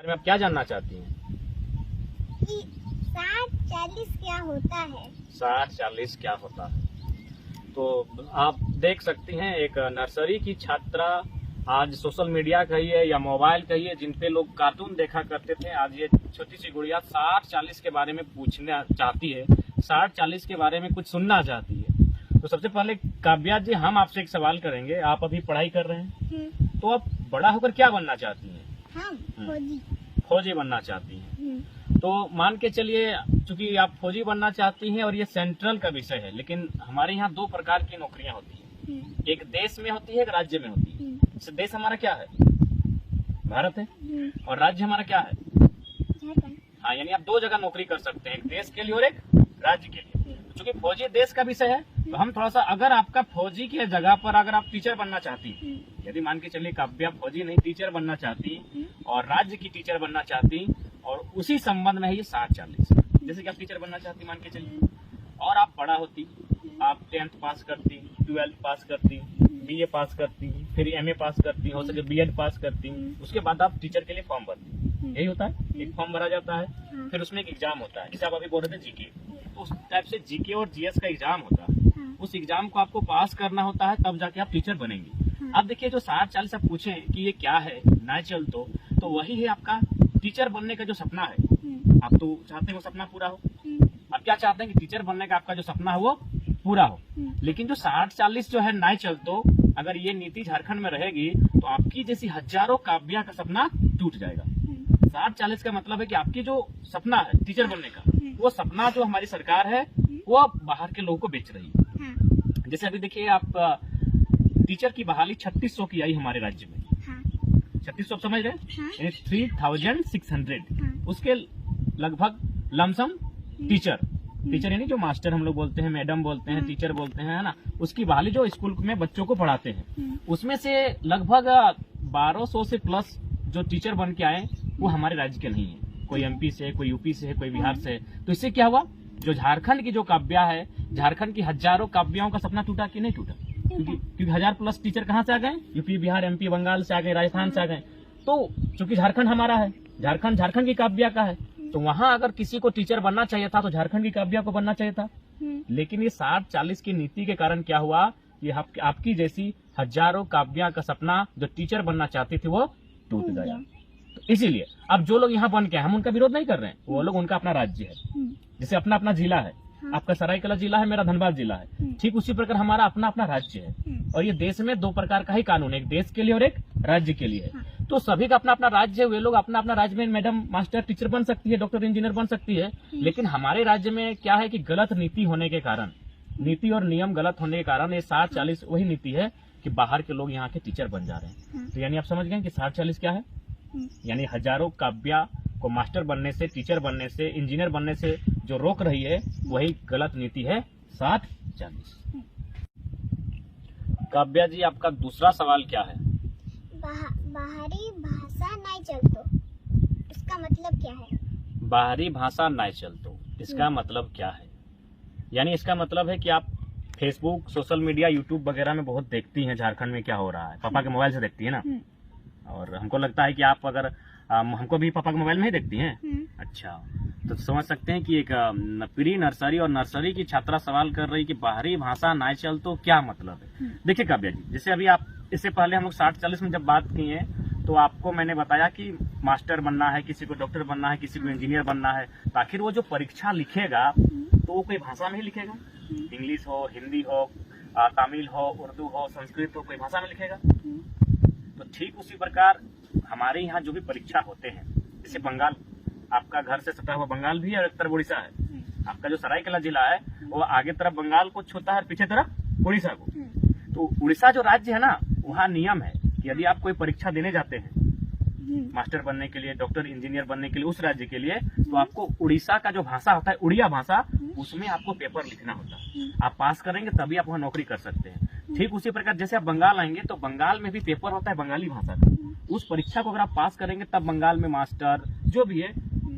बारे में आप क्या जानना चाहती हैं? कि 60-40 क्या होता है? 60-40 क्या होता है? तो आप देख सकती हैं, एक नर्सरी की छात्रा आज सोशल मीडिया कहिए या मोबाइल कहिए, जिन पे लोग कार्टून देखा करते थे, आज ये छोटी सी गुड़िया 60-40 के बारे में पूछना चाहती है, 60-40 के बारे में कुछ सुनना चाहती है। तो सबसे पहले काव्या जी, हम आपसे एक सवाल करेंगे। आप अभी पढ़ाई कर रहे हैं, तो आप बड़ा होकर क्या बनना चाहती हैं? हम फौजी। फौजी बनना चाहती हैं। तो मान के चलिए, चूंकि आप फौजी बनना चाहती हैं और ये सेंट्रल का विषय है, लेकिन हमारे यहाँ दो प्रकार की नौकरियां होती हैं, एक देश में होती है, एक राज्य में होती है। जैसे देश हमारा क्या है? भारत है। और राज्य हमारा क्या है? झारखंड। हाँ, यानी आप दो जगह नौकरी कर सकते हैं, एक देश के लिए और एक राज्य के लिए। चूंकि फौजी देश का विषय है, तो हम थोड़ा सा, अगर आपका फौजी की जगह पर अगर आप टीचर बनना चाहती, यदि मान के चलिए काव्या फौजी नहीं टीचर बनना चाहती और राज्य की टीचर बनना चाहती, और उसी संबंध में है ये 60-40। जैसे कि आप टीचर बनना चाहती मान के चलिए, और आप बड़ा होती, आप 10th पास करती, 12th पास करती, BA पास करती, फिर MA पास करती, हो सके BEd पास करती, उसके बाद आप टीचर के लिए फॉर्म भरती। यही होता है, एक फॉर्म भरा जाता है, फिर उसमें एक एग्जाम होता है, जिसे आप अभी बोल रहे थे GK। तो उस टाइप से GK और GS का एग्जाम होता है, उस एग्जाम को आपको पास करना होता है, तब जाके आप टीचर बनेंगे। अब देखिए, जो 60-40 आप पूछे कि ये क्या है, नेचुरल, तो वही है आपका टीचर बनने का जो सपना है। आप तो चाहते हैं वो सपना पूरा हो। आप क्या चाहते हैं कि टीचर बनने का आपका जो सपना है वो पूरा हो। लेकिन जो 60-40 जो है नेचुरल, तो अगर ये नीति झारखंड में रहेगी, तो आपकी जैसी हजारों काव्या का सपना टूट जाएगा। 60-40 का मतलब है कि आपकी जो सपना है टीचर बनने का, वो सपना जो हमारी सरकार है वो अब बाहर के लोगों को बेच रही है। जैसे अभी देखिए, आप टीचर की बहाली 3600 की आई हमारे राज्य में। 3600 समझ रहे हैं? 3600। उसके लगभग लमसम टीचर यानी जो मास्टर हम लोग बोलते हैं, मैडम बोलते हैं, टीचर बोलते हैं, है ना, उसकी बहाली जो स्कूल में बच्चों को पढ़ाते हैं, उसमें से लगभग 1200 से प्लस जो टीचर बन के आए वो हमारे राज्य के नहीं है। कोई MP से, कोई UP से है, कोई बिहार से है। तो इससे क्या हुआ, जो झारखंड की जो काव्या है, झारखंड की हजारों काव्याओं का सपना टूटा कि नहीं टूटा? क्योंकि 1000+ टीचर कहाँ से आ गए? UP, बिहार, MP, बंगाल से आ गए, राजस्थान से आ गए। तो चूंकि झारखंड हमारा है, झारखंड की काव्या का है, तो वहां अगर किसी को टीचर बनना चाहिए था तो झारखंड की काव्या को बनना चाहिए था। लेकिन ये 60-40 की नीति के कारण क्या हुआ, ये आपकी जैसी हजारों काव्या का सपना जो टीचर बनना चाहती थी वो टूट गया। तो इसीलिए अब जो लोग यहाँ बन के, हम उनका विरोध नहीं कर रहे हैं, वो लोग, उनका अपना राज्य है, जैसे अपना अपना जिला है। आपका सरायकला जिला है, मेरा धनबाद जिला है, ठीक उसी प्रकार हमारा अपना अपना राज्य है। और ये देश में दो प्रकार का ही कानून है, एक देश के लिए और एक राज्य के लिए है। तो सभी का अपना अपना राज्य है, वे लोग अपना अपना राज्य में मैडम, मास्टर, टीचर बन सकती है, डॉक्टर, इंजीनियर बन सकती है। लेकिन हमारे राज्य में क्या है कि गलत नीति होने के कारण, नीति और नियम गलत होने के कारण ये 60-40 वही नीति है कि बाहर के लोग यहाँ के टीचर बन जा रहे हैं। तो यानी आप समझ गए कि 60-40 क्या है? यानी हजारों काव्या को मास्टर बनने से, टीचर बनने से, इंजीनियर बनने से जो रोक रही है, वही गलत नीति है 60-40। काव्या जी, आपका दूसरा सवाल क्या है? बाहरी भाषा नहीं चलतो, इसका मतलब क्या है? बाहरी भाषा नहीं चलतो, इसका मतलब क्या है? यानी इसका मतलब है कि आप फेसबुक, सोशल मीडिया, यूट्यूब वगैरह में बहुत देखती हैं झारखंड में क्या हो रहा है। पापा के मोबाइल से देखती है ना? और हमको लगता है कि आप अगर हमको भी पापा के मोबाइल में ही देखती हैं। अच्छा, तो समझ सकते हैं कि एक प्री नर्सरी और नर्सरी की छात्रा सवाल कर रही कि बाहरी भाषा नहीं चल तो क्या मतलब है। देखिए काव्या जी, जैसे अभी आप, इससे पहले हम लोग 60-40 में जब बात की है, तो आपको मैंने बताया कि मास्टर बनना है, किसी को डॉक्टर बनना है, किसी को इंजीनियर बनना है, तो आखिर वो जो परीक्षा लिखेगा तो वो कोई भाषा में ही लिखेगा। इंग्लिश हो, हिंदी हो, तमिल हो, उर्दू हो, संस्कृत हो, कोई भाषा में लिखेगा। तो ठीक उसी प्रकार हमारे यहाँ जो भी परीक्षा होते हैं, जैसे बंगाल, आपका घर से सटा हुआ बंगाल भी है और एक तरफ उड़ीसा है। आपका जो सरायकेला जिला है वो आगे तरफ बंगाल को छूता है और पीछे तरफ उड़ीसा को। तो उड़ीसा जो राज्य है ना, वहाँ नियम है कि यदि आप कोई परीक्षा देने जाते हैं मास्टर बनने के लिए, डॉक्टर, इंजीनियर बनने के लिए उस राज्य के लिए, तो आपको उड़ीसा का जो भाषा होता है, उड़िया भाषा, उसमें आपको पेपर लिखना होता है। आप पास करेंगे तभी आप वहाँ नौकरी कर सकते हैं। ठीक उसी प्रकार जैसे आप बंगाल आएंगे तो बंगाल में भी पेपर होता है बंगाली भाषा का। उस परीक्षा को अगर आप पास करेंगे तब बंगाल में मास्टर जो भी है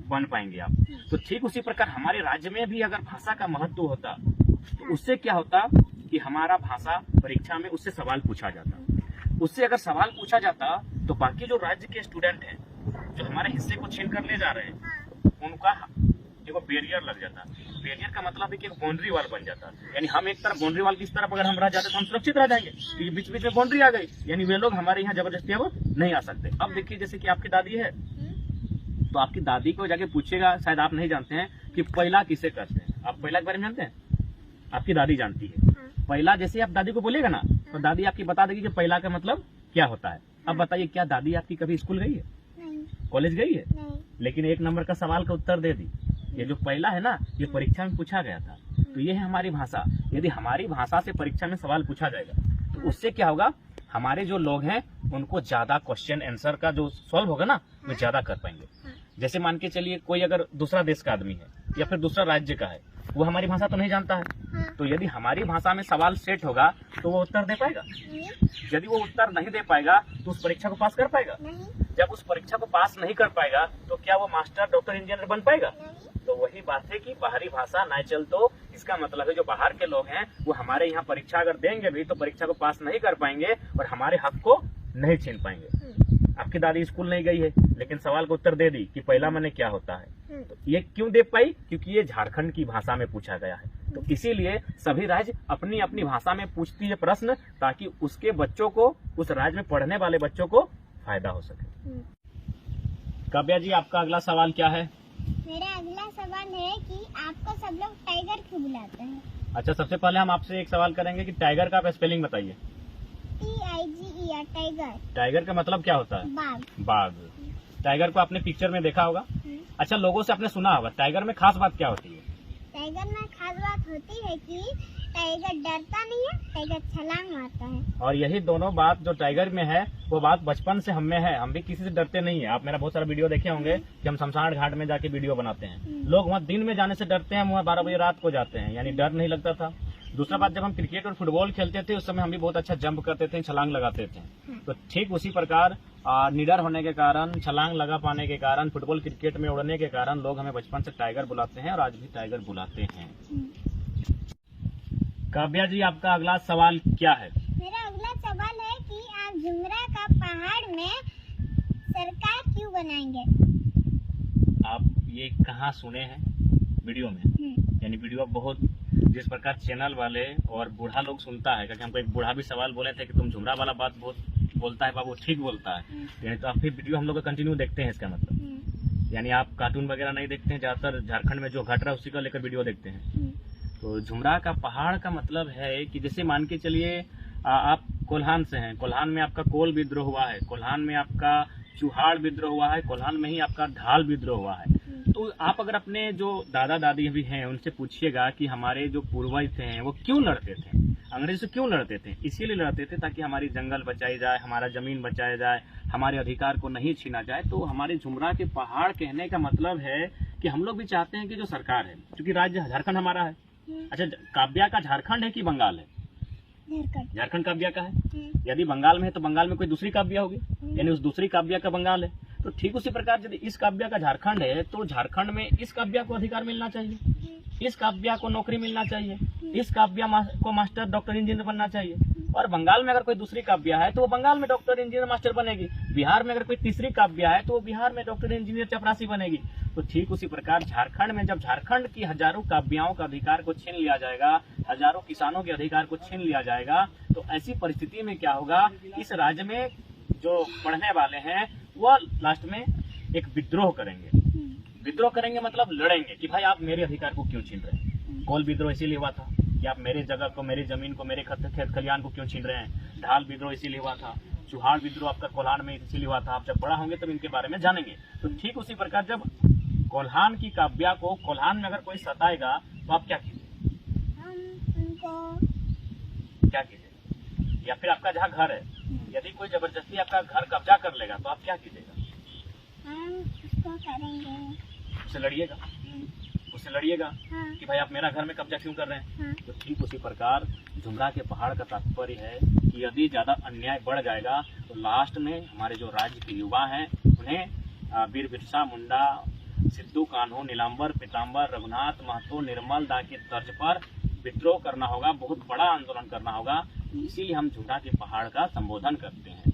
बन पाएंगे आप। तो ठीक उसी प्रकार हमारे राज्य में भी अगर भाषा का महत्व होता तो उससे क्या होता कि हमारा भाषा परीक्षा में उससे सवाल पूछा जाता। उससे अगर सवाल पूछा जाता तो बाकी जो राज्य के स्टूडेंट हैं जो हमारे हिस्से को छीन कर ले जा रहे हैं, हाँ, उनका देखो बैरियर लग जाता। बैरियर का मतलब है कि एक बाउंड्री वाल बन जाता। यानी हम एक तरफ बाउंड्री वाल की तरफ अगर हम रह जाते तो हम सुरक्षित रह जाएंगे, क्योंकि बीच बीच में बाउंड्री आ गई, यानी वे लोग हमारे यहाँ जबरदस्ती अब नहीं आ सकते। अब देखिए जैसे कि आपकी दादी है, तो आपकी दादी को जाके पूछेगा, शायद आप नहीं जानते हैं कि पहला किसे कहते हैं। आप पहला के बारे में जानते हैं? आपकी दादी जानती है। हाँ, पहला जैसे आप दादी को बोलेगा ना, तो दादी आपकी बता देगी कि पहला का मतलब क्या होता है। अब बताइए, क्या दादी आपकी कभी स्कूल गई है, नहीं, कॉलेज गई है? नहीं, लेकिन एक नंबर का सवाल का उत्तर दे दी। ये जो पहला है ना, ये परीक्षा में पूछा गया था। तो ये है हमारी भाषा। यदि हमारी भाषा से परीक्षा में सवाल पूछा जाएगा तो उससे क्या होगा, हमारे जो लोग हैं उनको ज्यादा क्वेश्चन आंसर का जो सॉल्व होगा ना, वो ज्यादा कर पाएंगे। जैसे मान के चलिए कोई अगर दूसरा देश का आदमी है या फिर दूसरा राज्य का है, वो हमारी भाषा तो नहीं जानता है, हाँ, तो यदि हमारी भाषा में सवाल सेट होगा तो वो उत्तर दे पाएगा। नहीं, यदि वो उत्तर नहीं दे पाएगा तो उस परीक्षा को पास कर पाएगा। नहीं, जब उस परीक्षा को पास नहीं कर पाएगा तो क्या वो मास्टर, डॉक्टर, इंजीनियर बन पाएगा? नहीं, तो वही बात है कि बाहरी भाषा ना चल, तो इसका मतलब है जो बाहर के लोग हैं वो हमारे यहाँ परीक्षा अगर देंगे भी तो परीक्षा को पास नहीं कर पाएंगे और हमारे हक को नहीं छीन पाएंगे। आपकी दादी स्कूल नहीं गई है लेकिन सवाल का उत्तर दे दी कि पहला माने क्या होता है। तो ये क्यों दे पाई? क्योंकि ये झारखंड की भाषा में पूछा गया है। तो इसीलिए सभी राज्य अपनी अपनी भाषा में पूछती है प्रश्न, ताकि उसके बच्चों को, उस राज्य में पढ़ने वाले बच्चों को फायदा हो सके। काव्या जी, आपका अगला सवाल क्या है? मेरा अगला सवाल है कि आपको सब लोग टाइगर क्यों बुलाते हैं? अच्छा, सबसे पहले हम आपसे एक सवाल करेंगे कि टाइगर का आप स्पेलिंग बताइए। TIGER, टाइगर, टाइगर का मतलब क्या होता है? बाघ। बाघ। टाइगर को आपने पिक्चर में देखा होगा। अच्छा, लोगों से आपने सुना होगा। टाइगर में खास बात क्या होती है? टाइगर में खास बात होती है कि टाइगर डरता नहीं है, टाइगर छलांग मारता है। और यही दोनों बात जो टाइगर में है वो बात बचपन से हम में है। हम भी किसी से डरते नहीं है। आप मेरा बहुत सारा वीडियो देखे होंगे कि हम शमशान घाट में जाके वीडियो बनाते हैं। लोग वहाँ दिन में जाने से डरते हैं, वहाँ 12 बजे रात को जाते हैं, यानी डर नहीं लगता था। दूसरा बात, जब हम क्रिकेट और फुटबॉल खेलते थे उस समय हम भी बहुत अच्छा जंप करते थे, छलांग लगाते थे। तो ठीक उसी प्रकार निडर होने के कारण, छलांग लगा पाने के कारण, फुटबॉल क्रिकेट में उड़ने के कारण लोग हमें बचपन से टाइगर बुलाते हैं और आज भी टाइगर बुलाते हैं। काव्या जी, आपका अगला सवाल क्या है? मेरा अगला सवाल है कि आप जुमरा का पहाड़ में सरकार क्यों बनाएंगे? आप ये कहाँ सुने हैं? वीडियो में। यानी वीडियो बहुत, जिस प्रकार चैनल वाले और बूढ़ा लोग सुनता है, क्योंकि हमको एक बूढ़ा भी सवाल बोले थे कि तुम जुमरा वाला बात बहुत बोलता है बाबू, ठीक बोलता है। यानी तो आप फिर वीडियो हम लोग का कंटिन्यू देखते हैं, इसका मतलब यानी आप कार्टून वगैरह नहीं देखते हैं, ज्यादातर झारखंड में जो घट रहा है उसी का लेकर वीडियो देखते हैं। तो जुमरा का पहाड़ का मतलब है कि जैसे मान के चलिए आप कोल्हान से हैं, कोल्हान में आपका कोल विद्रोह हुआ है, कोल्हान में आपका चुहाड़ विद्रोह हुआ है, कोल्हान में ही आपका ढाल विद्रोह हुआ है। तो आप अगर अपने जो दादा दादी भी हैं उनसे पूछिएगा कि हमारे जो पूर्वज थे वो क्यों लड़ते थे, अंग्रेज से क्यों लड़ते थे? इसीलिए लड़ते थे ताकि हमारी जंगल बचाई जाए, हमारा जमीन बचाया जाए, हमारे अधिकार को नहीं छीना जाए। तो हमारे जुमरा के पहाड़ कहने का मतलब है कि हम लोग भी चाहते हैं कि जो सरकार है, क्योंकि राज्य झारखंड हमारा है। अच्छा, काव्या का झारखंड है कि बंगाल है? झारखंड काव्या का है। यदि बंगाल में है तो बंगाल में कोई दूसरी काव्या होगी, यानी उस दूसरी काव्या का बंगाल है। तो ठीक उसी प्रकार यदि इस काव्या का झारखंड है तो झारखंड में इस काव्या को अधिकार मिलना चाहिए, इस काव्या को नौकरी मिलना चाहिए, इस काव्या को मास्टर, डॉक्टर, इंजीनियर बनना चाहिए। और बंगाल में अगर कोई दूसरी काव्या है तो वो बंगाल में डॉक्टर, इंजीनियर, मास्टर बनेगी। बिहार में अगर कोई तीसरी काव्या है तो वो बिहार में डॉक्टर, इंजीनियर, चपरासी बनेगी। तो ठीक उसी प्रकार झारखंड में जब झारखंड की हजारों काव्याओं का अधिकार को छीन लिया जाएगा, हजारों किसानों के अधिकार को छीन लिया जाएगा, तो ऐसी परिस्थिति में क्या होगा, इस राज्य में जो पढ़ने वाले हैं वह लास्ट में एक विद्रोह करेंगे। विद्रोह करेंगे मतलब लड़ेंगे कि भाई आप मेरे अधिकार को क्यों छीन रहे हैं। कोल विद्रोह इसीलिए हुआ था कि आप मेरे जगह को, मेरी जमीन को, मेरे खेत खलियान को क्यों छीन रहे हैं। ढाल विद्रोह इसीलिए हुआ था। चुहाड़ विद्रोह आपका कोल्हान में इसीलिए हुआ था। आप जब बड़ा होंगे तब इनके बारे में जानेंगे। तो ठीक उसी प्रकार जब कोल्हान की काव्या को कोल्हान में अगर कोई सताएगा तो आप क्या कीजिए? हम उनको क्या कीजिए? या फिर आपका जहाँ घर है, यदि कोई जबरदस्ती आपका घर कब्जा कर लेगा तो आप क्या कीजिएगा? हम उसको करेंगे, उससे लड़िएगा, उससे लड़िएगा हाँ, कि भाई आप मेरा घर में कब्जा क्यों कर रहे हैं। हाँ, तो ठीक उसी प्रकार जुमरा के पहाड़ का तात्पर्य है कि यदि ज्यादा अन्याय बढ़ जाएगा तो लास्ट में हमारे जो राज्य के युवा हैं उन्हें वीर बिरसा मुंडा, सिद्धू कान्हू, नीलांबर पीताम्बर, रघुनाथ महतो, निर्मल दा के तर्ज पर विद्रोह करना होगा, बहुत बड़ा आंदोलन करना होगा। इसीलिए हम जुमरा के पहाड़ का संबोधन करते हैं।